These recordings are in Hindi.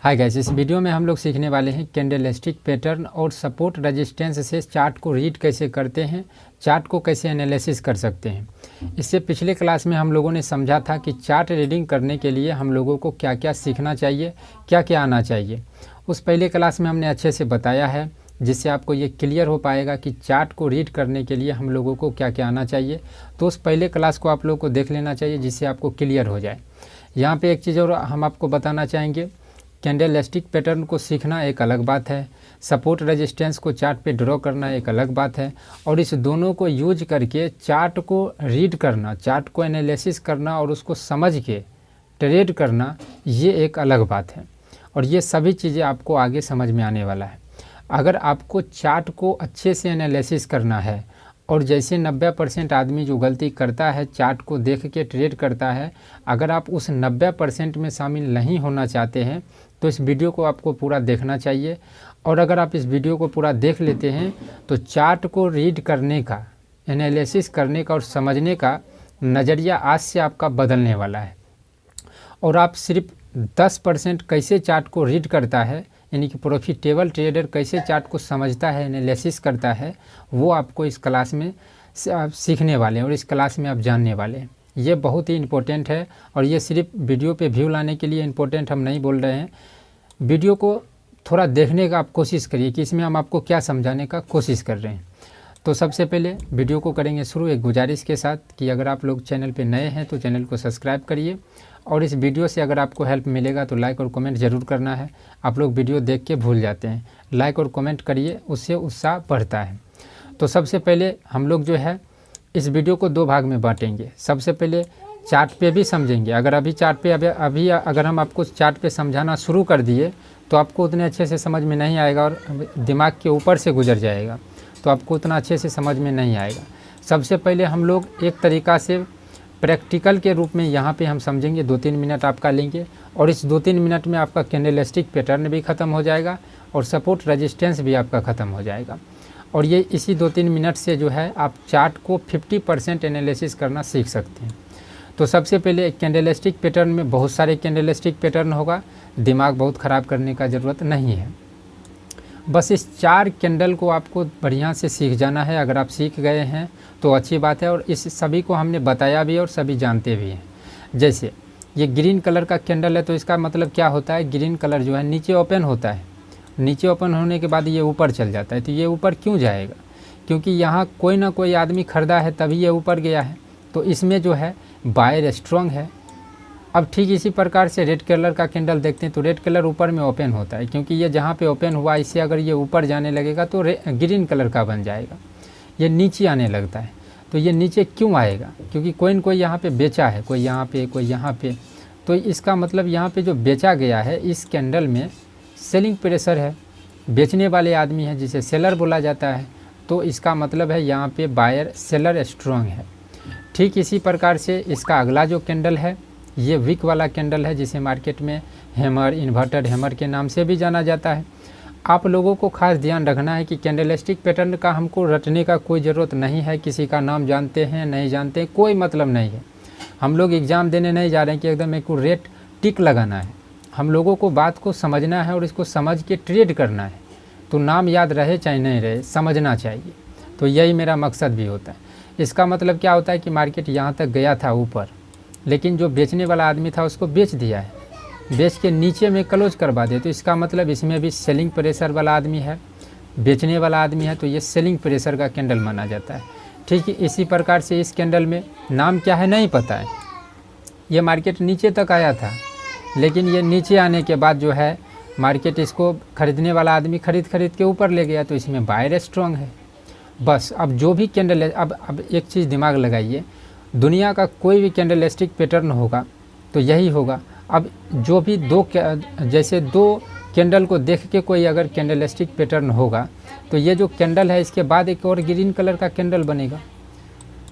हाय गाइस, इस वीडियो में हम लोग सीखने वाले हैं कैंडलस्टिक पैटर्न और सपोर्ट रेजिस्टेंस से चार्ट को रीड कैसे करते हैं, चार्ट को कैसे एनालिसिस कर सकते हैं। इससे पिछले क्लास में हम लोगों ने समझा था कि चार्ट रीडिंग करने के लिए हम लोगों को क्या क्या सीखना चाहिए, क्या क्या आना चाहिए। उस पहले क्लास में हमने अच्छे से बताया है, जिससे आपको ये क्लियर हो पाएगा कि चार्ट को रीड करने के लिए हम लोगों को क्या क्या आना चाहिए। तो उस पहले क्लास को आप लोगों को देख लेना चाहिए, जिससे आपको क्लियर हो जाए। यहाँ पे एक चीज़ और हम आपको बताना चाहेंगे, कैंडलस्टिक पैटर्न को सीखना एक अलग बात है, सपोर्ट रेजिस्टेंस को चार्ट पे ड्रॉ करना एक अलग बात है, और इस दोनों को यूज करके चार्ट को रीड करना, चार्ट को एनालिसिस करना और उसको समझ के ट्रेड करना, ये एक अलग बात है। और ये सभी चीज़ें आपको आगे समझ में आने वाला है। अगर आपको चार्ट को अच्छे से एनालिसिस करना है, और जैसे 90% आदमी जो गलती करता है चार्ट को देख के ट्रेड करता है, अगर आप उस 90% में शामिल नहीं होना चाहते हैं तो इस वीडियो को आपको पूरा देखना चाहिए। और अगर आप इस वीडियो को पूरा देख लेते हैं तो चार्ट को रीड करने का, एनालिसिस करने का और समझने का नज़रिया आज से आपका बदलने वाला है। और आप सिर्फ 10% कैसे चार्ट को रीड करता है, यानी कि प्रॉफिटेबल ट्रेडर कैसे चार्ट को समझता है, एनालिसिस करता है, वो आपको इस क्लास में सीखने वाले हैं और इस क्लास में आप जानने वाले हैं। ये बहुत ही इम्पोर्टेंट है, और ये सिर्फ वीडियो पे व्यू लाने के लिए इम्पोर्टेंट हम नहीं बोल रहे हैं। वीडियो को थोड़ा देखने का आप कोशिश करिए कि इसमें हम आपको क्या समझाने का कोशिश कर रहे हैं। तो सबसे पहले वीडियो को करेंगे शुरू एक गुजारिश के साथ कि अगर आप लोग चैनल पे नए हैं तो चैनल को सब्सक्राइब करिए, और इस वीडियो से अगर आपको हेल्प मिलेगा तो लाइक और कमेंट ज़रूर करना है। आप लोग वीडियो देख के भूल जाते हैं, लाइक और कमेंट करिए, उससे उत्साह बढ़ता है। तो सबसे पहले हम लोग जो है इस वीडियो को दो भाग में बांटेंगे। सबसे पहले चार्ट पे भी समझेंगे। अगर अभी चार्ट पे अभी अगर हम आपको चार्ट पे समझाना शुरू कर दिए तो आपको उतने अच्छे से समझ में नहीं आएगा और दिमाग के ऊपर से गुजर जाएगा, तो आपको उतना अच्छे से समझ में नहीं आएगा। सबसे पहले हम लोग एक तरीक़ा से प्रैक्टिकल के रूप में यहाँ पे हम समझेंगे। 2-3 मिनट आपका लेंगे, और इस 2-3 मिनट में आपका कैंडलस्टिक पैटर्न भी ख़त्म हो जाएगा और सपोर्ट रेजिस्टेंस भी आपका ख़त्म हो जाएगा। और ये इसी 2-3 मिनट से जो है आप चार्ट को 50% एनालिसिस करना सीख सकते हैं। तो सबसे पहले कैंडलस्टिक पैटर्न में बहुत सारे कैंडलस्टिक पैटर्न होगा, दिमाग बहुत ख़राब करने का ज़रूरत नहीं है। बस इस 4 कैंडल को आपको बढ़िया से सीख जाना है। अगर आप सीख गए हैं तो अच्छी बात है, और इस सभी को हमने बताया भी और सभी जानते भी हैं। जैसे ये ग्रीन कलर का कैंडल है, तो इसका मतलब क्या होता है, ग्रीन कलर जो है नीचे ओपन होता है, नीचे ओपन होने के बाद ये ऊपर चल जाता है। तो ये ऊपर क्यों जाएगा, क्योंकि यहाँ कोई ना कोई आदमी खरीदा है तभी ये ऊपर गया है, तो इसमें जो है बायर स्ट्रॉन्ग है। अब ठीक इसी प्रकार से रेड कलर का कैंडल देखते हैं, तो रेड कलर ऊपर में ओपन होता है, क्योंकि ये जहाँ पे ओपन हुआ इससे अगर ये ऊपर जाने लगेगा तो ग्रीन कलर का बन जाएगा। ये नीचे आने लगता है, तो ये नीचे क्यों आएगा, क्योंकि कोई न कोई यहाँ पे बेचा है, कोई यहाँ पे कोई यहाँ पे। तो इसका मतलब यहाँ पे जो बेचा गया है इस कैंडल में सेलिंग प्रेशर है, बेचने वाले आदमी है जिसे सेलर बोला जाता है। तो इसका मतलब है यहाँ पे बायर सेलर स्ट्रॉन्ग है। ठीक इसी प्रकार से इसका अगला जो कैंडल है ये विक वाला कैंडल है, जिसे मार्केट में हैमर, इन्वर्टेड हैमर के नाम से भी जाना जाता है। आप लोगों को खास ध्यान रखना है कि कैंडलस्टिक पैटर्न का हमको रटने का कोई ज़रूरत नहीं है। किसी का नाम जानते हैं नहीं जानते हैं कोई मतलब नहीं है। हम लोग एग्ज़ाम देने नहीं जा रहे हैं कि एकदम एक्यूरेट टिक लगाना है। हम लोगों को बात को समझना है और इसको समझ के ट्रेड करना है। तो नाम याद रहे चाहे नहीं रहे, समझना चाहिए। तो यही मेरा मकसद भी होता है। इसका मतलब क्या होता है कि मार्केट यहाँ तक गया था ऊपर, लेकिन जो बेचने वाला आदमी था उसको बेच दिया है, बेच के नीचे में क्लोज करवा दिया। तो इसका मतलब इसमें भी सेलिंग प्रेशर वाला आदमी है, बेचने वाला आदमी है, तो ये सेलिंग प्रेशर का कैंडल माना जाता है। ठीक है, इसी प्रकार से इस कैंडल में नाम क्या है नहीं पता है। ये मार्केट नीचे तक आया था, लेकिन ये नीचे आने के बाद जो है मार्केट इसको खरीदने वाला आदमी खरीद के ऊपर ले गया, तो इसमें बायर स्ट्रॉन्ग है। बस अब जो भी कैंडल है, अब एक चीज़ दिमाग लगाइए, दुनिया का कोई भी कैंडलस्टिक पैटर्न होगा तो यही होगा। अब जो भी जैसे दो कैंडल को देख के कोई अगर कैंडलस्टिक पैटर्न होगा तो ये जो कैंडल है इसके बाद एक और ग्रीन कलर का कैंडल बनेगा।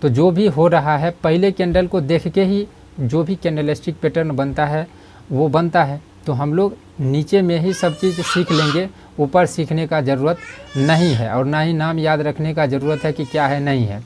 तो जो भी हो रहा है पहले कैंडल को देख के ही जो भी कैंडलस्टिक पैटर्न बनता है वो बनता है। तो हम लोग नीचे में ही सब चीज़ सीख लेंगे, ऊपर सीखने का ज़रूरत नहीं है, और ना ही नाम याद रखने का ज़रूरत है कि क्या है नहीं है।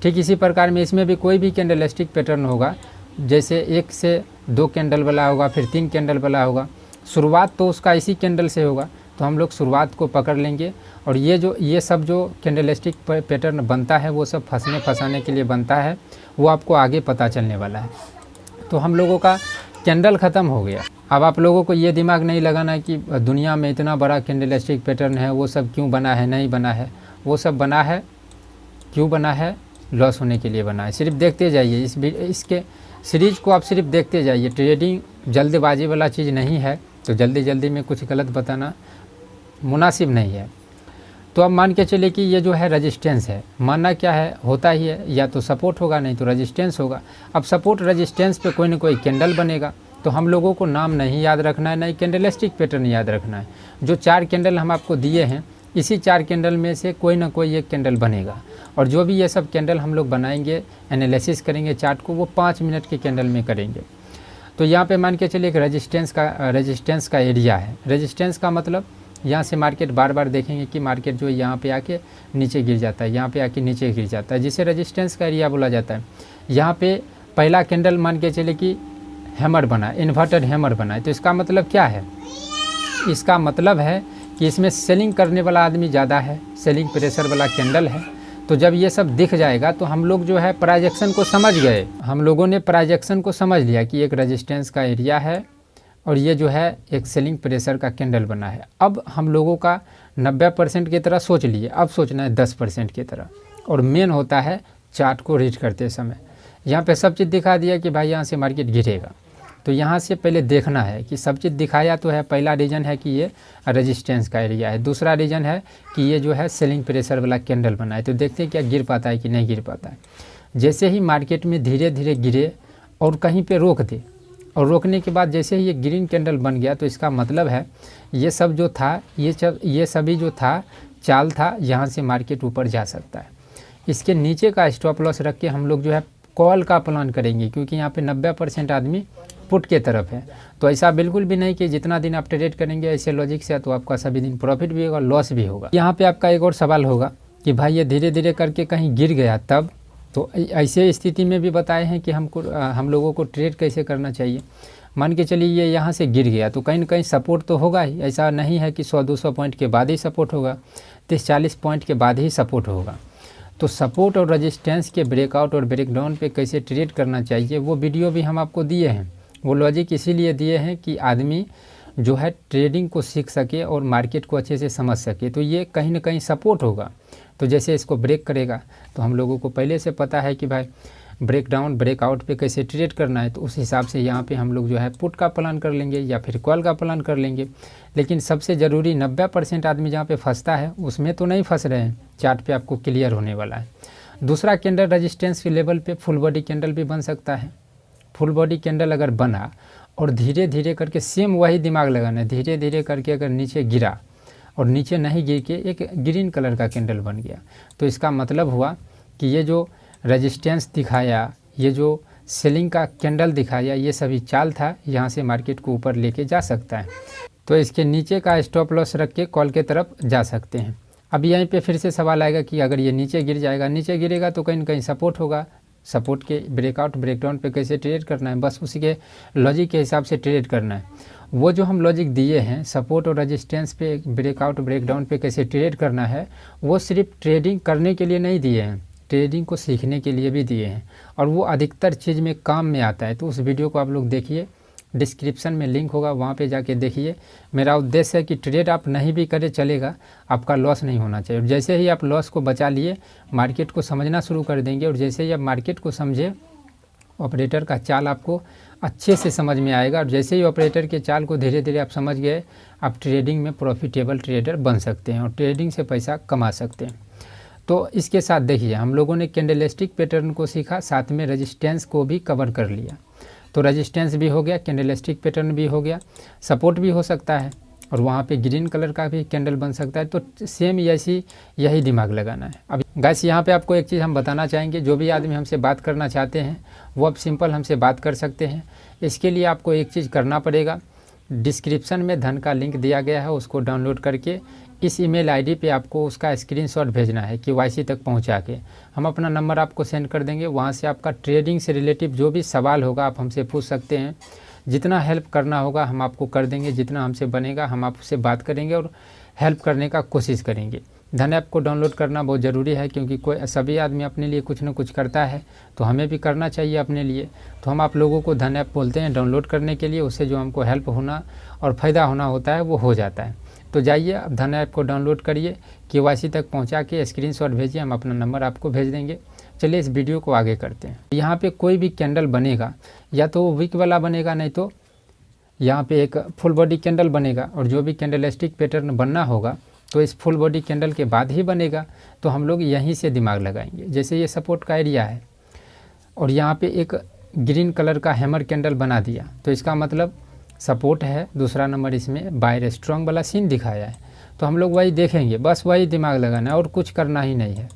ठीक इसी प्रकार में इसमें भी कोई भी कैंडलस्टिक पैटर्न होगा, जैसे 1 से 2 कैंडल वाला होगा, फिर 3 कैंडल वाला होगा, शुरुआत तो उसका इसी कैंडल से होगा, तो हम लोग शुरुआत को पकड़ लेंगे और ये सब जो कैंडलस्टिक पैटर्न बनता है वो सब फंसने फंसाने के लिए बनता है, वो आपको आगे पता चलने वाला है। तो हम लोगों का कैंडल ख़त्म हो गया। अब आप लोगों को ये दिमाग नहीं लगाना है कि दुनिया में इतना बड़ा कैंडलस्टिक पैटर्न है, वो सब क्यों बना है, नहीं बना है। वो सब बना है, क्यों बना है, लॉस होने के लिए बना है। सिर्फ देखते जाइए, इसके सीरीज़ को आप सिर्फ देखते जाइए। ट्रेडिंग जल्दबाजी वाला चीज़ नहीं है, तो जल्दी जल्दी में कुछ गलत बताना मुनासिब नहीं है। तो अब मान के चलिए कि ये जो है रेजिस्टेंस है, मानना क्या है, होता ही है, या तो सपोर्ट होगा नहीं तो रेजिस्टेंस होगा। अब सपोर्ट रेजिस्टेंस पे कोई ना कोई कैंडल बनेगा, तो हम लोगों को नाम नहीं याद रखना है, नहीं कैंडलस्टिक पैटर्न याद रखना है। जो 4 कैंडल हम आपको दिए हैं, इसी 4 कैंडल में से कोई ना कोई एक कैंडल बनेगा, और जो भी ये सब कैंडल हम लोग बनाएंगे, एनालिसिस करेंगे चार्ट को, वो 5 मिनट के कैंडल में करेंगे। तो यहाँ पे मान के चलिए एक रेजिस्टेंस का एरिया है। रेजिस्टेंस का मतलब यहाँ से मार्केट बार बार देखेंगे कि मार्केट जो यहाँ पे आके नीचे गिर जाता है, यहाँ पे आके नीचे गिर जाता है, जिसे रेजिस्टेंस का एरिया बोला जाता है। यहाँ पे पहला कैंडल मान के चलिए कि हैमर बना, इन्वर्टेड हैमर बना है, तो इसका मतलब क्या है, इसका मतलब है कि इसमें सेलिंग करने वाला आदमी ज़्यादा है, सेलिंग प्रेशर वाला कैंडल है। तो जब ये सब दिख जाएगा तो हम लोग जो है प्राइजेक्शन को समझ गए, हम लोगों ने प्राइजेक्शन को समझ लिया कि एक रेजिस्टेंस का एरिया है और ये जो है एक सेलिंग प्रेशर का कैंडल बना है। अब हम लोगों का 90% की तरह सोच लिए, अब सोचना है 10% की तरह। और मेन होता है चार्ट को रीड करते समय, यहाँ पे सब चीज़ दिखा दिया कि भाई यहाँ से मार्केट गिरेगा, तो यहाँ से पहले देखना है कि सब चीज़ दिखाया तो है। पहला रीज़न है कि ये रेजिस्टेंस का एरिया है, दूसरा रीज़न है कि ये जो है सेलिंग प्रेशर वाला कैंडल बना है, तो देखते हैं क्या गिर पाता है कि नहीं गिर पाता है। जैसे ही मार्केट में धीरे धीरे गिरे और कहीं पे रोक दे, और रोकने के बाद जैसे ही ये ग्रीन कैंडल बन गया, तो इसका मतलब है ये सब जो था, ये सभी जो था चाल था, यहाँ से मार्केट ऊपर जा सकता है। इसके नीचे का स्टॉप लॉस रख के हम लोग जो है कॉल का प्लान करेंगे, क्योंकि यहाँ पे 90% आदमी पुट के तरफ है। तो ऐसा बिल्कुल भी नहीं कि जितना दिन आप ट्रेड करेंगे ऐसे लॉजिक से, तो आपका सभी दिन प्रॉफिट भी होगा, लॉस भी होगा। यहाँ पे आपका एक और सवाल होगा कि भाई ये धीरे धीरे करके कहीं गिर गया तब, तो ऐसे स्थिति में भी बताए हैं कि हम लोगों को ट्रेड कैसे करना चाहिए। मान के चलिए ये यहाँ से गिर गया तो कहीं ना कहीं सपोर्ट तो होगा ही, ऐसा नहीं है कि 100-200 पॉइंट के बाद ही सपोर्ट होगा, 30-40 पॉइंट के बाद ही सपोर्ट होगा। तो सपोर्ट और रेजिस्टेंस के ब्रेकआउट और ब्रेकडाउन पे कैसे ट्रेड करना चाहिए वो वीडियो भी हम आपको दिए हैं। वो लॉजिक इसीलिए दिए हैं कि आदमी जो है ट्रेडिंग को सीख सके और मार्केट को अच्छे से समझ सके। तो ये कहीं ना कहीं सपोर्ट होगा, तो जैसे इसको ब्रेक करेगा तो हम लोगों को पहले से पता है कि भाई ब्रेक डाउन ब्रेकआउट पे कैसे ट्रेड करना है, तो उस हिसाब से यहाँ पे हम लोग जो है पुट का प्लान कर लेंगे या फिर कॉल का प्लान कर लेंगे। लेकिन सबसे ज़रूरी 90% आदमी जहाँ पे फंसता है उसमें तो नहीं फंस रहे हैं, चार्ट पे आपको क्लियर होने वाला है। दूसरा कैंडल रेजिस्टेंस के लेवल पे फुल बॉडी कैंडल भी बन सकता है। फुल बॉडी कैंडल अगर बना और धीरे धीरे करके, सेम वही दिमाग लगाना है, धीरे धीरे करके अगर नीचे गिरा और नीचे नहीं गिर के एक ग्रीन कलर का कैंडल बन गया, तो इसका मतलब हुआ कि ये जो रेजिस्टेंस दिखाया, ये जो सेलिंग का कैंडल दिखाया, ये सभी चाल था, यहाँ से मार्केट को ऊपर लेके जा सकता है। तो इसके नीचे का स्टॉप लॉस रख के कॉल के तरफ जा सकते हैं। अब यहीं पे फिर से सवाल आएगा कि अगर ये नीचे गिर जाएगा, नीचे गिरेगा तो कहीं ना कहीं सपोर्ट होगा, सपोर्ट के ब्रेकआउट ब्रेकडाउन पे कैसे ट्रेड करना है, बस उसी के लॉजिक के हिसाब से ट्रेड करना है। वो जो हम लॉजिक दिए हैं सपोर्ट और रेजिस्टेंस पे ब्रेकआउट ब्रेकडाउन पे कैसे ट्रेड करना है, वो सिर्फ ट्रेडिंग करने के लिए नहीं दिए हैं, ट्रेडिंग को सीखने के लिए भी दिए हैं, और वो अधिकतर चीज़ में काम में आता है। तो उस वीडियो को आप लोग देखिए, डिस्क्रिप्शन में लिंक होगा, वहाँ पे जाके देखिए। मेरा उद्देश्य है कि ट्रेड आप नहीं भी करें चलेगा, आपका लॉस नहीं होना चाहिए। और जैसे ही आप लॉस को बचा लिए, मार्केट को समझना शुरू कर देंगे, और जैसे ही आप मार्केट को समझे, ऑपरेटर का चाल आपको अच्छे से समझ में आएगा, और जैसे ही ऑपरेटर के चाल को धीरे धीरे आप समझ गए, आप ट्रेडिंग में प्रॉफिटेबल ट्रेडर बन सकते हैं और ट्रेडिंग से पैसा कमा सकते हैं। तो इसके साथ देखिए, हम लोगों ने कैंडलस्टिक पैटर्न को सीखा, साथ में रेजिस्टेंस को भी कवर कर लिया। तो रेजिस्टेंस भी हो गया, कैंडलस्टिक पैटर्न भी हो गया, सपोर्ट भी हो सकता है, और वहाँ पे ग्रीन कलर का भी कैंडल बन सकता है। तो सेम यही दिमाग लगाना है। अब गाइस यहाँ पे आपको एक चीज़ हम बताना चाहेंगे, जो भी आदमी हमसे बात करना चाहते हैं वो अब सिंपल हमसे बात कर सकते हैं। इसके लिए आपको एक चीज़ करना पड़ेगा, डिस्क्रिप्शन में धन का लिंक दिया गया है, उसको डाउनलोड करके इस ईमेल आईडी पे आपको उसका स्क्रीनशॉट भेजना है KYC तक पहुंचा के। हम अपना नंबर आपको सेंड कर देंगे, वहां से आपका ट्रेडिंग से रिलेटिव जो भी सवाल होगा आप हमसे पूछ सकते हैं। जितना हेल्प करना होगा हम आपको कर देंगे, जितना हमसे बनेगा हम आपसे बात करेंगे और हेल्प करने का कोशिश करेंगे। धन ऐप को डाउनलोड करना बहुत ज़रूरी है, क्योंकि सभी आदमी अपने लिए कुछ न कुछ करता है, तो हमें भी करना चाहिए अपने लिए। तो हम आप लोगों को धन ऐप बोलते हैं डाउनलोड करने के लिए, उससे जो हमको हेल्प होना और फ़ायदा होना होता है वो हो जाता है। तो जाइए अब धन ऐप को डाउनलोड करिए, KYC तक पहुंचा के स्क्रीनशॉट भेजिए, हम अपना नंबर आपको भेज देंगे। चलिए इस वीडियो को आगे करते हैं। यहाँ पे कोई भी कैंडल बनेगा या तो विक वाला बनेगा, नहीं तो यहाँ पे एक फुल बॉडी कैंडल बनेगा, और जो भी कैंडलस्टिक पैटर्न बनना होगा तो इस फुल बॉडी कैंडल के बाद ही बनेगा। तो हम लोग यहीं से दिमाग लगाएंगे। जैसे ये सपोर्ट का एरिया है और यहाँ पे एक ग्रीन कलर का हैमर कैंडल बना दिया, तो इसका मतलब सपोर्ट है। दूसरा नंबर इसमें बायर स्ट्रॉन्ग वाला सीन दिखाया है, तो हम लोग वही देखेंगे, बस वही दिमाग लगाना है और कुछ करना ही नहीं है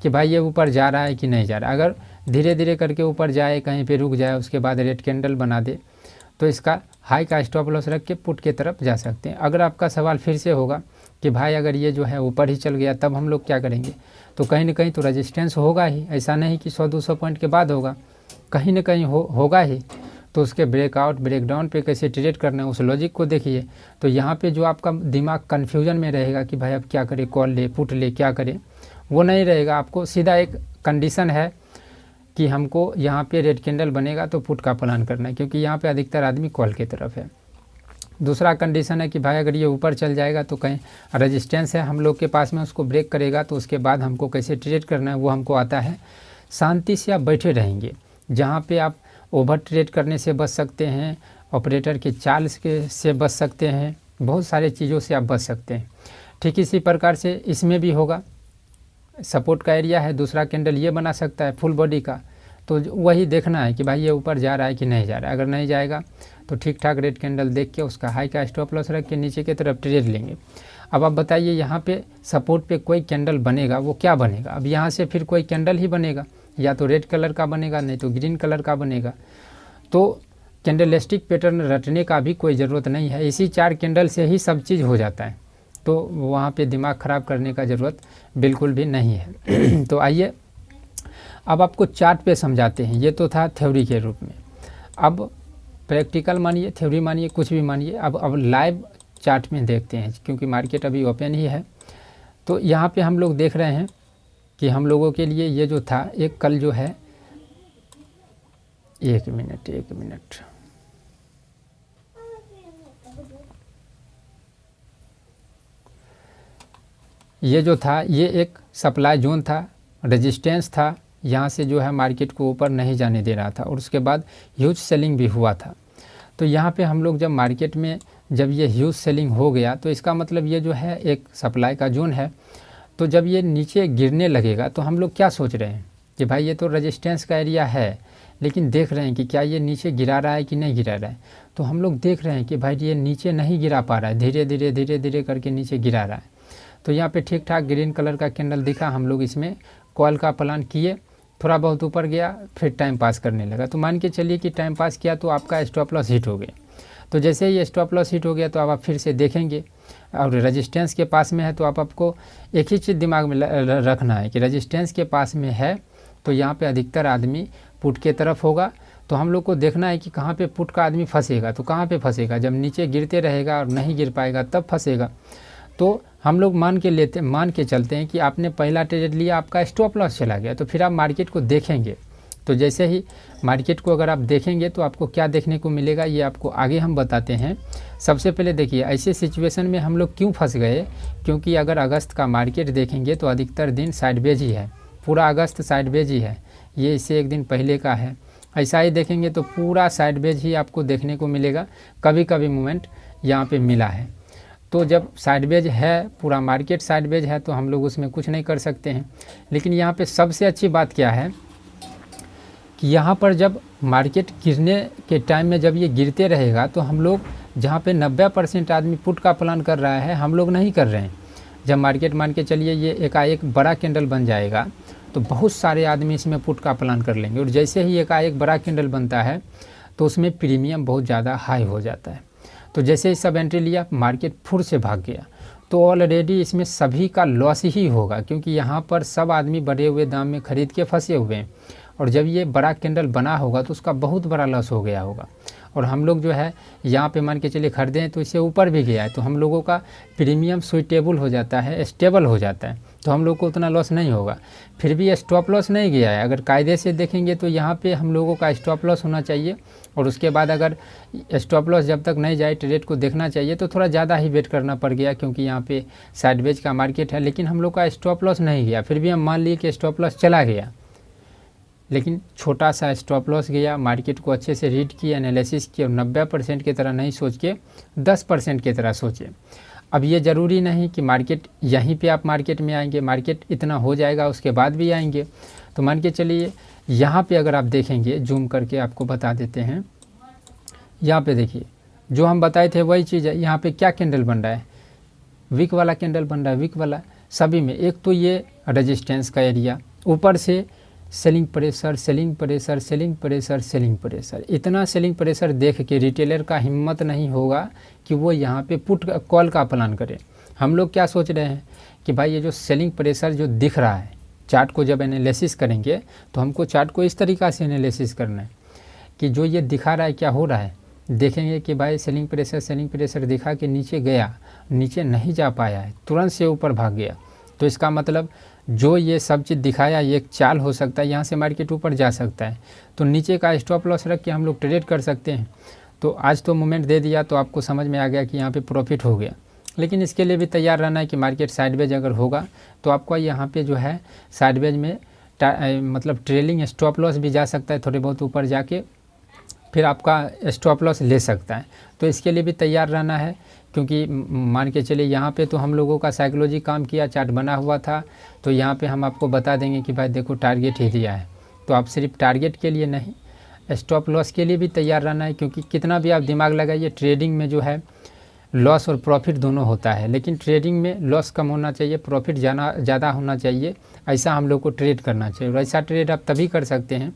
कि भाई ये ऊपर जा रहा है कि नहीं जा रहा है। अगर धीरे धीरे करके ऊपर जाए, कहीं पे रुक जाए, उसके बाद रेड कैंडल बना दे, तो इसका हाई का स्टॉप लॉस रख के पुट की तरफ जा सकते हैं। अगर आपका सवाल फिर से होगा कि भाई अगर ये जो है ऊपर ही चल गया तब हम लोग क्या करेंगे, तो कहीं ना कहीं तो रेजिस्टेंस होगा ही। ऐसा नहीं कि 100-200 पॉइंट के बाद होगा, कहीं ना कहीं होगा ही। तो उसके ब्रेकआउट ब्रेकडाउन पे कैसे ट्रेड करना है उस लॉजिक को देखिए। तो यहाँ पे जो आपका दिमाग कन्फ्यूजन में रहेगा कि भाई अब क्या करें, कॉल ले पुट ले क्या करें, वो नहीं रहेगा। आपको सीधा एक कंडीशन है कि हमको यहाँ पे रेड कैंडल बनेगा तो पुट का प्लान करना है, क्योंकि यहाँ पे अधिकतर आदमी कॉल की तरफ है। दूसरा कंडीशन है कि भाई अगर ये ऊपर चल जाएगा तो कहीं रेजिस्टेंस है हम लोग के पास में, उसको ब्रेक करेगा, तो उसके बाद हमको कैसे ट्रेड करना है वो हमको आता है। शांति से आप बैठे रहेंगे, जहाँ पे आप ओवर ट्रेड करने से बच सकते हैं, ऑपरेटर के चाल से बच सकते हैं, बहुत सारे चीज़ों से आप बच सकते हैं। ठीक इसी प्रकार से इसमें भी होगा। सपोर्ट का एरिया है, दूसरा कैंडल ये बना सकता है फुल बॉडी का, तो वही देखना है कि भाई ये ऊपर जा रहा है कि नहीं जा रहा है। अगर नहीं जाएगा तो ठीक ठाक रेड कैंडल देख के उसका हाई का स्टॉप लॉस रख के नीचे की तरफ ट्रेड लेंगे। अब आप बताइए यहाँ पे सपोर्ट पे कोई कैंडल बनेगा, वो क्या बनेगा। अब यहाँ से फिर कोई कैंडल ही बनेगा, या तो रेड कलर का बनेगा, नहीं तो ग्रीन कलर का बनेगा। तो कैंडलस्टिक पैटर्न रटने का भी कोई ज़रूरत नहीं है, इसी 4 कैंडल से ही सब चीज़ हो जाता है। तो वहाँ पे दिमाग ख़राब करने का ज़रूरत बिल्कुल भी नहीं है। तो आइए अब आपको चार्ट पे समझाते हैं। ये तो था थ्योरी के रूप में, अब प्रैक्टिकल मानिए, थ्योरी मानिए, कुछ भी मानिए। अब लाइव चार्ट में देखते हैं, क्योंकि मार्केट अभी ओपन ही है। तो यहाँ पे हम लोग देख रहे हैं कि हम लोगों के लिए ये जो था एक कल जो है, एक मिनट ये जो था ये एक सप्लाई जोन था, रेजिस्टेंस था, यहाँ से जो है मार्केट को ऊपर नहीं जाने दे रहा था, और उसके बाद ह्यूज सेलिंग भी हुआ था। तो यहाँ पे हम लोग जब मार्केट में जब ये ह्यूज सेलिंग हो गया, तो इसका मतलब ये जो है एक सप्लाई का जोन है। तो जब ये नीचे गिरने लगेगा तो हम लोग क्या सोच रहे हैं कि भाई ये तो रेजिस्टेंस का एरिया है, लेकिन देख रहे हैं कि क्या ये नीचे गिरा रहा है कि नहीं गिरा रहा है। तो हम लोग देख रहे हैं कि भाई ये नीचे नहीं गिरा पा रहा है, धीरे धीरे करके नीचे गिरा रहा है। तो यहाँ पे ठीक ठाक ग्रीन कलर का कैंडल दिखा, हम लोग इसमें कॉल का प्लान किए, थोड़ा बहुत ऊपर गया, फिर टाइम पास करने लगा। तो मान के चलिए कि टाइम पास किया तो आपका स्टॉप लॉस हिट हो गया। तो जैसे ही स्टॉप लॉस हिट हो गया तो आप फिर से देखेंगे, और रेजिस्टेंस के पास में है तो आपको एक ही चीज़ दिमाग में रखना है कि रेजिस्टेंस के पास में है तो यहाँ पे अधिकतर आदमी पुट के तरफ होगा। तो हम लोग को देखना है कि कहाँ पे पुट का आदमी फंसेगा। तो कहाँ पे फंसेगा, जब नीचे गिरते रहेगा और नहीं गिर पाएगा तब फंसेगा। तो हम लोग मान के चलते हैं कि आपने पहला ट्रेड लिया, आपका स्टॉप लॉस चला गया, तो फिर आप मार्केट को देखेंगे। तो जैसे ही मार्केट को अगर आप देखेंगे तो आपको क्या देखने को मिलेगा ये आपको आगे हम बताते हैं। सबसे पहले देखिए ऐसे सिचुएशन में हम लोग क्यों फंस गए, क्योंकि अगर अगस्त का मार्केट देखेंगे तो अधिकतर दिन साइडवेज ही है, पूरा अगस्त साइडवेज ही है। ये इससे एक दिन पहले का है, ऐसा ही देखेंगे तो पूरा साइडवेज ही आपको देखने को मिलेगा। कभी कभी मूवमेंट यहाँ पे मिला है। तो जब साइडवेज है, पूरा मार्केट साइडवेज है, तो हम लोग उसमें कुछ नहीं कर सकते हैं। लेकिन यहाँ पे सबसे अच्छी बात क्या है कि यहाँ पर जब मार्केट गिरने के टाइम में जब ये गिरते रहेगा तो हम लोग जहाँ पे 90% आदमी पुट का प्लान कर रहा है, हम लोग नहीं कर रहे हैं। जब मार्केट मान के चलिए ये एकाएक बड़ा कैंडल बन जाएगा तो बहुत सारे आदमी इसमें पुट का प्लान कर लेंगे, और जैसे ही एकाएक बड़ा कैंडल बनता है तो उसमें प्रीमियम बहुत ज़्यादा हाई हो जाता है। तो जैसे ही सब एंट्री लिया, मार्केट फुर से भाग गया, तो ऑलरेडी इसमें सभी का लॉस ही होगा, क्योंकि यहाँ पर सब आदमी बढ़े हुए दाम में ख़रीद के फंसे हुए हैं। और जब ये बड़ा कैंडल बना होगा तो उसका बहुत बड़ा लॉस हो गया होगा। और हम लोग जो है यहाँ पे मान के चलिए खरीदे हैं तो इससे ऊपर भी गया है, तो हम लोगों का प्रीमियम सुइटेबल हो जाता है, स्टेबल हो जाता है, तो हम लोग को उतना लॉस नहीं होगा। फिर भी स्टॉप लॉस नहीं गया है, अगर कायदे से देखेंगे तो यहाँ पे हम लोगों का स्टॉप लॉस होना चाहिए, और उसके बाद अगर स्टॉप लॉस जब तक नहीं जाए ट्रेड को देखना चाहिए। तो थोड़ा ज़्यादा ही वेट करना पड़ गया क्योंकि यहाँ पे साइडवेज का मार्केट है, लेकिन हम लोग का स्टॉप लॉस नहीं गया। फिर भी हम मान लिए कि स्टॉप लॉस चला गया, लेकिन छोटा सा स्टॉप लॉस गया। मार्केट को अच्छे से रीड किया, एनालिसिस किया, और 90% की तरह नहीं सोच के 10% की तरह सोचे। अब ये ज़रूरी नहीं कि मार्केट यहीं पे आप मार्केट में आएंगे, मार्केट इतना हो जाएगा उसके बाद भी आएंगे। तो मान के चलिए यहाँ पे अगर आप देखेंगे, जूम करके आपको बता देते हैं, यहाँ पे देखिए जो हम बताए थे वही चीज़ है। यहाँ पे क्या कैंडल बन रहा है, वीक वाला कैंडल बन रहा है, वीक वाला सभी में। एक तो ये रेजिस्टेंस का एरिया, ऊपर से selling pressure, selling pressure, selling pressure, selling pressure. इतना सेलिंग प्रेशर देख के रिटेलर का हिम्मत नहीं होगा कि वो यहाँ पे पुट कॉल का प्लान करे। हम लोग क्या सोच रहे हैं कि भाई ये जो सेलिंग प्रेशर जो दिख रहा है, चार्ट को जब एनालिसिस करेंगे तो हमको चार्ट को इस तरीक़ा से एनालिसिस करना है कि जो ये दिखा रहा है क्या हो रहा है। देखेंगे कि भाई सेलिंग प्रेशर दिखा के नीचे गया, नीचे नहीं जा पाया है, तुरंत से ऊपर भाग गया, तो इसका मतलब जो ये सब चीज़ दिखाया ये एक चाल हो सकता है, यहाँ से मार्केट ऊपर जा सकता है। तो नीचे का स्टॉप लॉस रख के हम लोग ट्रेड कर सकते हैं। तो आज तो मोमेंट दे दिया तो आपको समझ में आ गया कि यहाँ पे प्रॉफिट हो गया, लेकिन इसके लिए भी तैयार रहना है कि मार्केट साइडवेज अगर होगा तो आपको यहाँ पे जो है साइडवेज में मतलब ट्रेलिंग स्टॉप लॉस भी जा सकता है, थोड़े बहुत ऊपर जाके फिर आपका स्टॉप लॉस ले सकता है। तो इसके लिए भी तैयार रहना है, क्योंकि मान के चलिए यहाँ पे तो हम लोगों का साइकोलॉजी काम किया, चार्ट बना हुआ था, तो यहाँ पे हम आपको बता देंगे कि भाई देखो टारगेट ही दिया है। तो आप सिर्फ टारगेट के लिए नहीं, स्टॉप लॉस के लिए भी तैयार रहना है, क्योंकि कितना भी आप दिमाग लगाइए, ट्रेडिंग में जो है लॉस और प्रॉफिट दोनों होता है, लेकिन ट्रेडिंग में लॉस कम होना चाहिए, प्रॉफिट ज़्यादा होना चाहिए। ऐसा हम लोग को ट्रेड करना चाहिए, और ऐसा ट्रेड आप तभी कर सकते हैं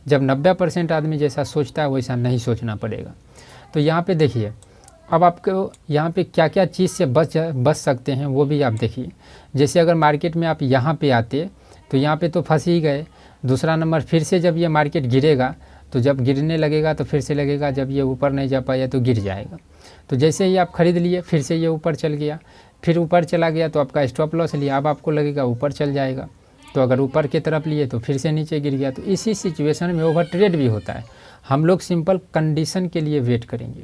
जब 90% आदमी जैसा सोचता है वैसा नहीं सोचना पड़ेगा। तो यहाँ पे देखिए, अब आपको यहाँ पे क्या क्या चीज़ से बच सकते हैं वो भी आप देखिए। जैसे अगर मार्केट में आप यहाँ पे आते तो यहाँ पे तो फंस ही गए। दूसरा नंबर, फिर से जब ये मार्केट गिरेगा तो जब गिरने लगेगा तो फिर से लगेगा, जब ये ऊपर नहीं जा पाया तो गिर जाएगा। तो जैसे ही आप ख़रीद लिए, फिर से ये ऊपर चल गया, फिर ऊपर चला गया तो आपका स्टॉप लॉस लिया, अब आपको लगेगा ऊपर चल जाएगा, तो अगर ऊपर की तरफ लिए तो फिर से नीचे गिर गया। तो इसी सिचुएशन में ओवर ट्रेड भी होता है। हम लोग सिंपल कंडीशन के लिए वेट करेंगे,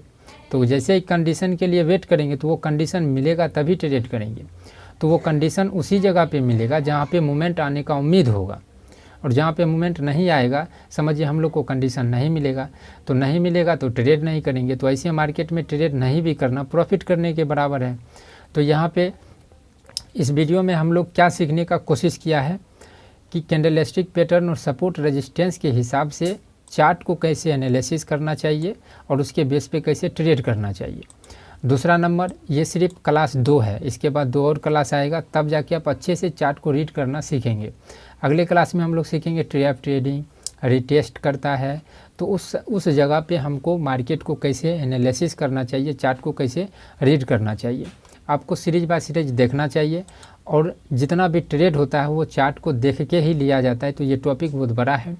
तो जैसे ही कंडीशन के लिए वेट करेंगे तो वो कंडीशन मिलेगा तभी ट्रेड करेंगे। तो वो कंडीशन उसी जगह पे मिलेगा जहाँ पे मूवमेंट आने का उम्मीद होगा, और जहाँ पे मूवमेंट नहीं आएगा समझिए हम लोग को कंडीशन नहीं मिलेगा, तो नहीं मिलेगा तो ट्रेड नहीं करेंगे। तो ऐसे मार्केट में ट्रेड नहीं भी करना प्रॉफिट करने के बराबर है। तो यहाँ पे इस वीडियो में हम लोग क्या सीखने का कोशिश किया है कि कैंडलस्टिक पैटर्न और सपोर्ट रेजिस्टेंस के हिसाब से चार्ट को कैसे एनालिसिस करना चाहिए और उसके बेस पे कैसे ट्रेड करना चाहिए। दूसरा नंबर, ये सिर्फ क्लास 2 है, इसके बाद 2 और क्लास आएगा, तब जाके आप अच्छे से चार्ट को रीड करना सीखेंगे। अगले क्लास में हम लोग सीखेंगे ट्रैप ट्रेडिंग, रिटेस्ट करता है, तो उस जगह पे हमको मार्केट को कैसे एनालिसिस करना चाहिए, चार्ट को कैसे रीड करना चाहिए। आपको सीरीज बाय सीरीज देखना चाहिए, और जितना भी ट्रेड होता है वो चार्ट को देख के ही लिया जाता है। तो ये टॉपिक बहुत बड़ा है,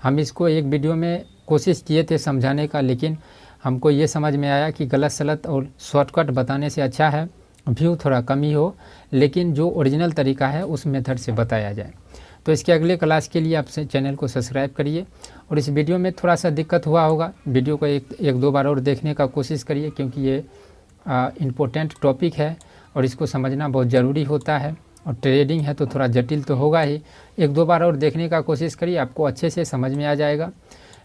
हम इसको एक वीडियो में कोशिश किए थे समझाने का, लेकिन हमको ये समझ में आया कि गलत सलत और शॉर्टकट बताने से अच्छा है व्यू थोड़ा कम ही हो, लेकिन जो ओरिजिनल तरीका है उस मेथड से बताया जाए। तो इसके अगले क्लास के लिए आप चैनल को सब्सक्राइब करिए, और इस वीडियो में थोड़ा सा दिक्कत हुआ होगा, वीडियो को एक दो बार और देखने का कोशिश करिए, क्योंकि ये इम्पोर्टेंट टॉपिक है और इसको समझना बहुत ज़रूरी होता है, और ट्रेडिंग है तो थोड़ा जटिल तो होगा ही। 1-2 बार और देखने का कोशिश करिए, आपको अच्छे से समझ में आ जाएगा।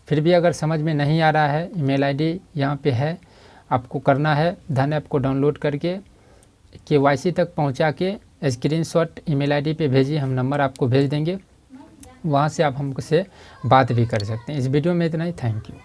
फिर भी अगर समझ में नहीं आ रहा है, ईमेल आईडी यहाँ पे है, आपको करना है धन ऐप को डाउनलोड करके KYC तक पहुँचा के स्क्रीनशॉट ईमेल आईडी पे भेजिए, हम नंबर आपको भेज देंगे, वहाँ से आप हमसे बात भी कर सकते हैं। इस वीडियो में इतना ही, थैंक यू।